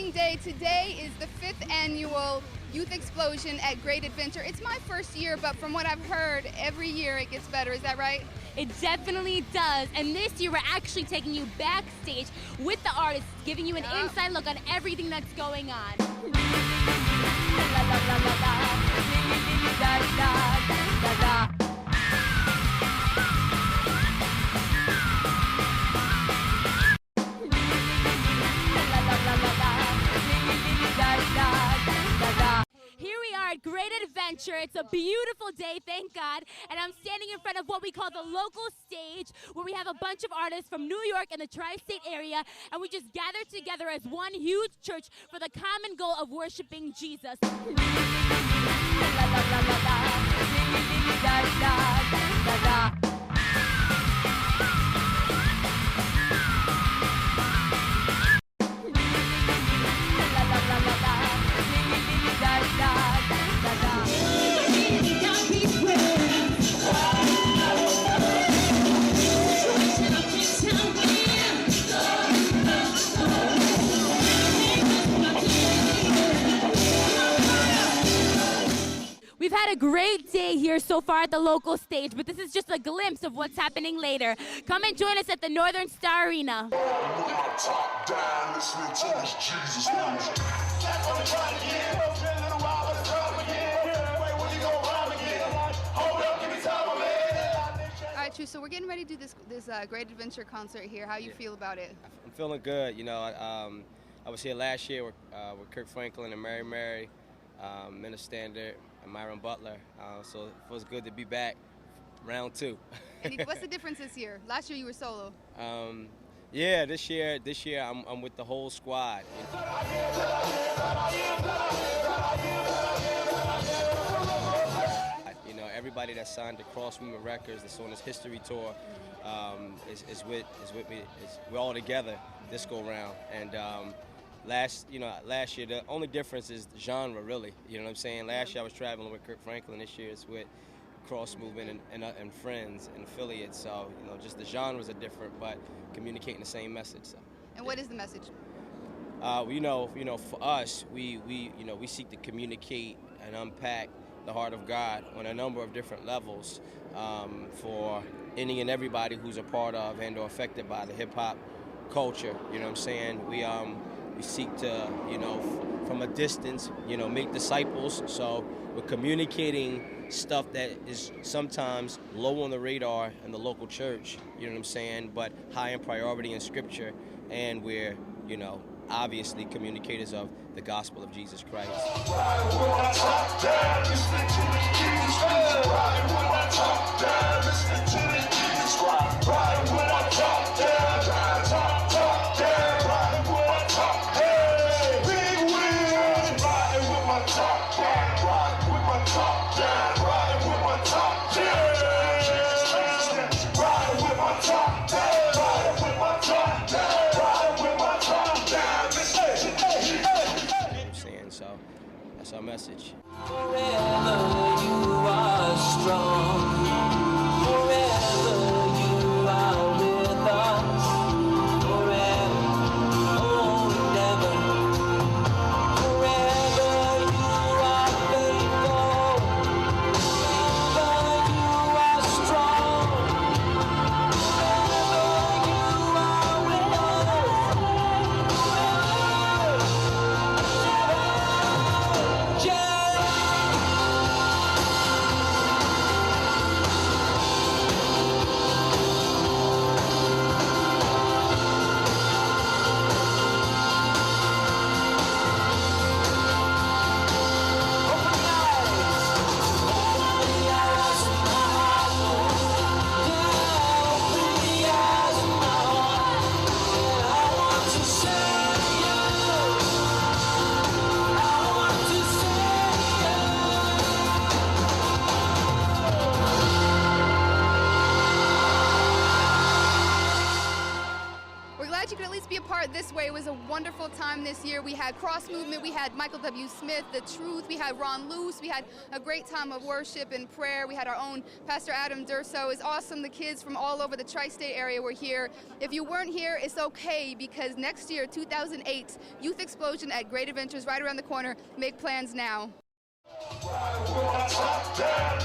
exciting day. Today is the 5th annual Youth Explosion at Great Adventure. It's my first year, but from what I've heard, every year it gets better. Is that right? It definitely does. And this year we're actually taking you backstage with the artists, giving you an inside look on everything that's going on. Here we are at Great Adventure. It's a beautiful day, thank God. And I'm standing in front of what we call the local stage, where we have a bunch of artists from New York and the tri-state area, and we just gather together as one huge church for the common goal of worshiping Jesus. We've had a great day here so far at the local stage, but this is just a glimpse of what's happening later. Come and join us at the Northern Star Arena. All right, True, so we're getting ready to do this Great Adventure concert here. How you feel about it? I'm feeling good. You know, I was here last year with Kirk Franklin and Mary, Minna Standard, and Myron Butler. So it feels good to be back, round two. And what's the difference this year? Last year you were solo. Yeah, this year I'm with the whole squad. You know, everybody that signed to Cross Movement Records, that's on this history tour, is with me. We're all together this go round. And last year, the only difference is the genre, really. You know what I'm saying? Last year I was traveling with Kirk Franklin. This year it's with Cross Movement and friends and affiliates. So, you know, just the genres are different, but communicating the same message. So. And what is the message? You know, for us, we seek to communicate and unpack the heart of God on a number of different levels for any and everybody who's a part of and or affected by the hip hop culture. You know what I'm saying? We seek to, you know, from a distance, you know, make disciples. So we're communicating stuff that is sometimes low on the radar in the local church, you know what I'm saying, but high in priority in Scripture, and we're, you know, obviously communicators of the gospel of Jesus Christ. So that's our message. Forever you are this way. It was a wonderful time this year. We had Cross Movement, we had Michael W. Smith, The Truth, we had Ron Luce, we had a great time of worship and prayer. We had our own Pastor Adam Durso. It's awesome. The kids from all over the tri-state area were here. If you weren't here, it's okay, because next year, 2008, Youth Explosion at Great Adventures right around the corner. Make plans now. Top down.